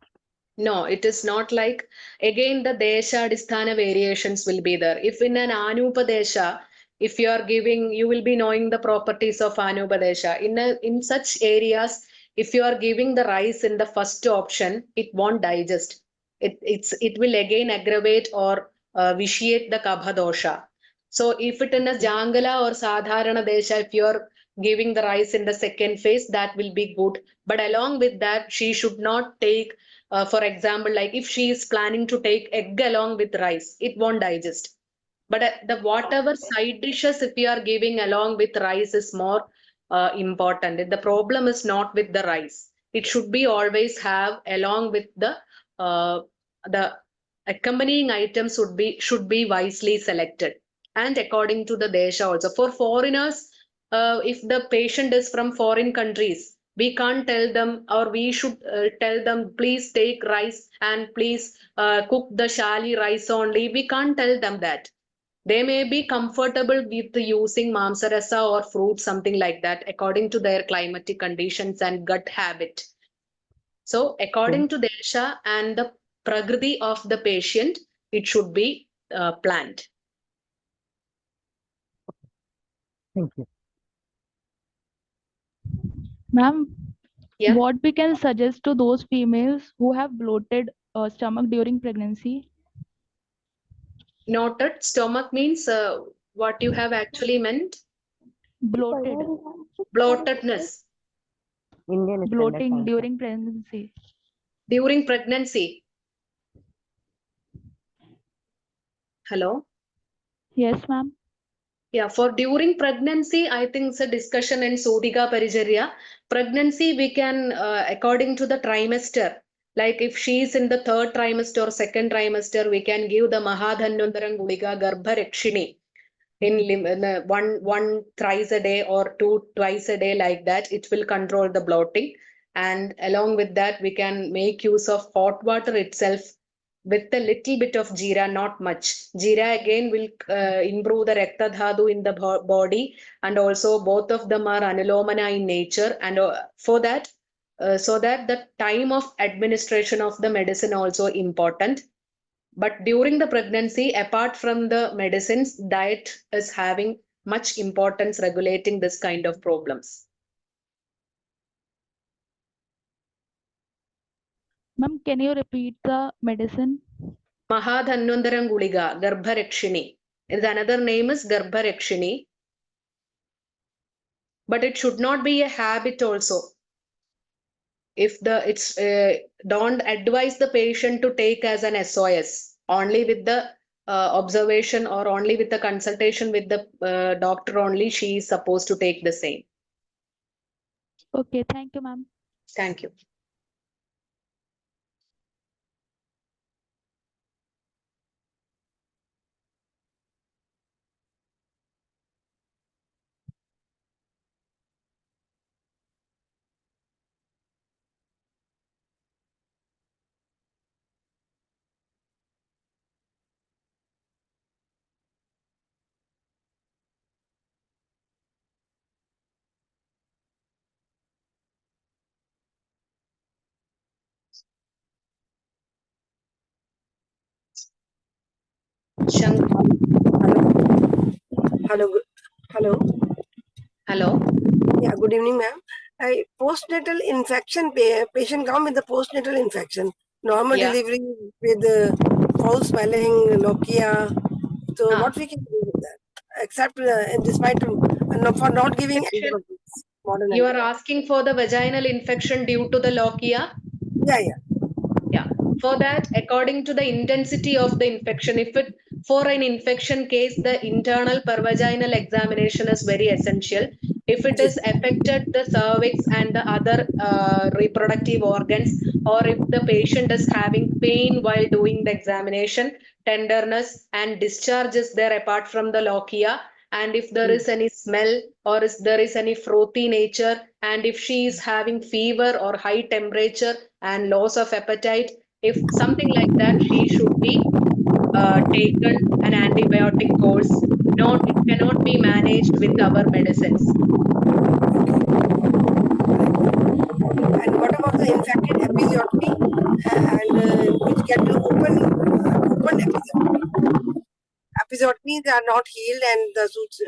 No, it is not like, again, the Desha Adhisthana variations will be there. If in an Anupadesha, if you are giving, you will be knowing the properties of Anupadesha. In such areas, if you are giving the rice in the first option, it won't digest. It will again aggravate or vitiate the Kabha dosha. So if it in a Jangala or Sadharana Desha, if you are giving the rice in the second phase, that will be good. But along with that, she should not take for example, like if she is planning to take egg along with rice, it won't digest. But the whatever side dishes, if you are giving along with rice, is more important. The problem is not with the rice. It should be always have along with the accompanying items should be wisely selected, and according to the desha also. For foreigners, if the patient is from foreign countries, we can't tell them, or we should tell them, please take rice and please cook the shali rice only. We can't tell them that. They may be comfortable with using mamsarasa or fruit, something like that, according to their climatic conditions and gut habit. So according to desha and the prakriti of the patient, it should be planned. Thank you. Ma'am, Yeah. what we can suggest to those females who have bloated stomach during pregnancy? Noted. Stomach means what you have actually meant? Bloated, Bloatedness Indian standard bloating time. during pregnancy. during pregnancy. Hello? Yes, ma'am. Yeah, for during pregnancy, I think it's a discussion in Sodika Parijarya. Pregnancy, we can, according to the trimester, like if she is in the third trimester or second trimester, we can give the Mahadhanvantaram Gulika Garbha Rakshini in one thrice a day or two twice a day, like that. It will control the bloating. And along with that, we can make use of hot water itself with a little bit of jeera, not much. Jeera again will improve the Rakta Dhatu in the body, and also both of them are anulomana in nature. And for that, so that the time of administration of the medicine also important. But during the pregnancy, apart from the medicines, diet is having much importance regulating this kind of problems. Ma'am, can you repeat the medicine? Mahadhanvantaram Guliga, Garbharakshini. Another name is Garbharakshini. But it should not be a habit also. If it's don't advise the patient to take as an SOS, only with the observation or only with the consultation with the doctor only she is supposed to take the same. Okay, thank you, ma'am. Thank you. Hello. Hello. Hello. Yeah, good evening, ma'am. Postnatal infection, patient come with the postnatal infection, normal Yeah. delivery with foul smelling, lochia. So what we can do with that? Except despite for not giving Infection. antibiotics, modern You are antibiotics. asking for the vaginal infection due to the lochia? Yeah. Yeah. For that, according to the intensity of the infection, if it for an infection case, the internal pervaginal examination is very essential. If it is affected the cervix and the other reproductive organs, or if the patient is having pain while doing the examination, tenderness and discharge is there apart from the lochia, and if there is any smell or if there is any frothy nature, and if she is having fever or high temperature and loss of appetite, if something like that, she should be taken an antibiotic course. Not, it cannot be managed with our medicines. And what about the infected episiotomy and which get to open episiotomy? Episiotomy, they are not healed and the suits.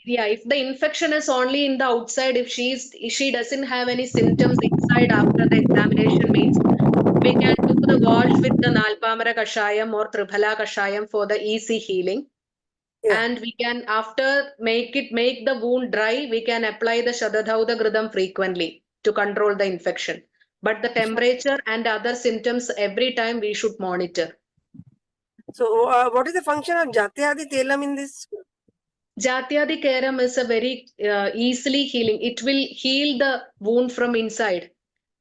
If the infection is only in the outside, if she doesn't have any symptoms inside after the examination means, we can do the wash with the Nalpamara Kashayam or Tribhala Kashayam for the easy healing. Yeah. And we can, after make the wound dry, we can apply the Shadadhauda Gridam frequently to control the infection. But the temperature and other symptoms every time we should monitor. So what is the function of Jatyadi Telam in this? Jatyadi Keram is a very easily healing. It will heal the wound from inside.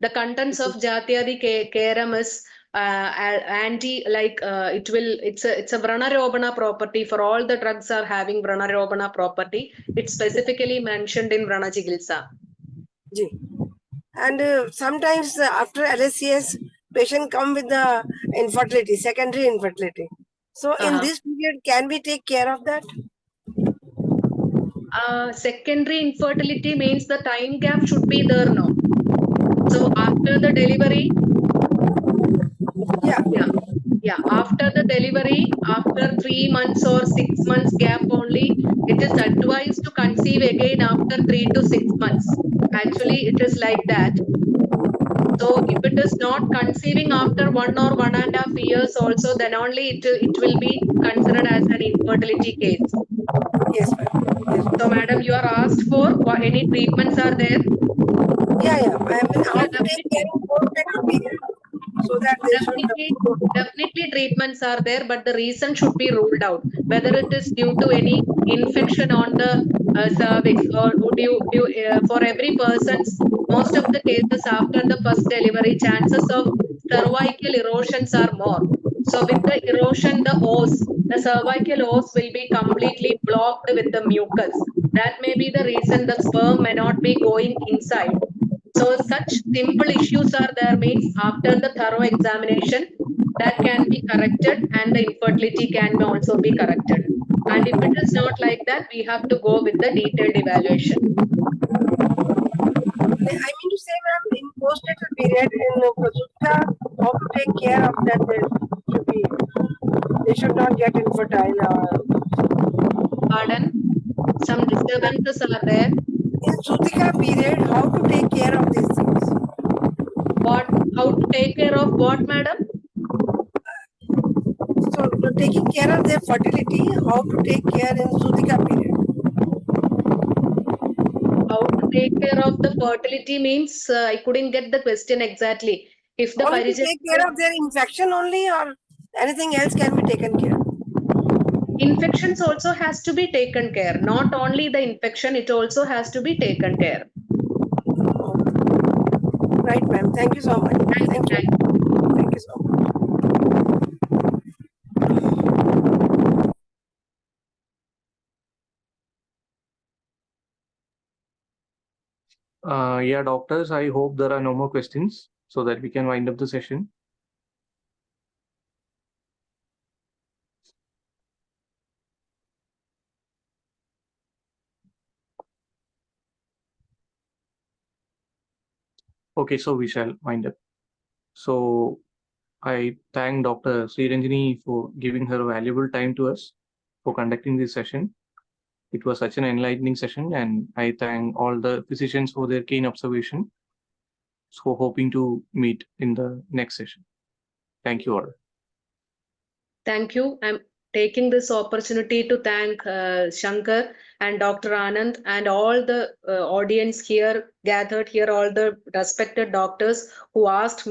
The contents of Jatyadi Keram is it's a Vranarobana property. For all the drugs are having Vranarobana property. It's specifically mentioned in Vrana Chikitsa. And sometimes after LSCS, patient come with the infertility, secondary infertility. So in this period, can we take care of that? Secondary infertility means the time gap should be there now. So after the delivery, after the delivery, after 3 months or 6 months gap only, it is advised to conceive again after 3 to 6 months. Actually, it is like that. So if it is not conceiving after 1 or 1.5 years also, then only it will be considered as an infertility case. Yes, ma'am. So, madam, you are asked for what any treatments are there? Yeah. I mean, how to take care of postnatal period so that they Definitely treatments are there, but the reason should be ruled out. Whether it is due to any infection on the cervix or for every person's, most of the cases after the first delivery, chances of cervical erosions are more. So with the erosion, the cervical os will be completely blocked with the mucus. That may be the reason the sperm may not be going inside. So such simple issues are there means after the thorough examination that can be corrected and the infertility can also be corrected. And if it is not like that, we have to go with the detailed evaluation. I mean to say, ma'am, in postnatal period in Prasuta, how to take care of that they should not get infertile. Pardon? Some disturbances are there. In Sutika period, how to take care of these things? How to take care of what, madam? So taking care of their fertility, how to take care in Sutika period? How to take care of the fertility means I couldn't get the question exactly. If the only to take care of their infection only, or anything else can be taken care? Infections also has to be taken care. Not only the infection, it also has to be taken care. Right, ma'am. Thank you so much. Thank you. Thank you so much. Yeah, doctors, I hope there are no more questions so that we can wind up the session. Okay, so we shall wind up. So I thank Dr. Sriranjani for giving her valuable time to us for conducting this session. It was such an enlightening session, and I thank all the physicians for their keen observation. So hoping to meet in the next session. Thank you all. Thank you. I'm taking this opportunity to thank Shankar and Dr. Anand and all the audience here gathered here, all the respected doctors who asked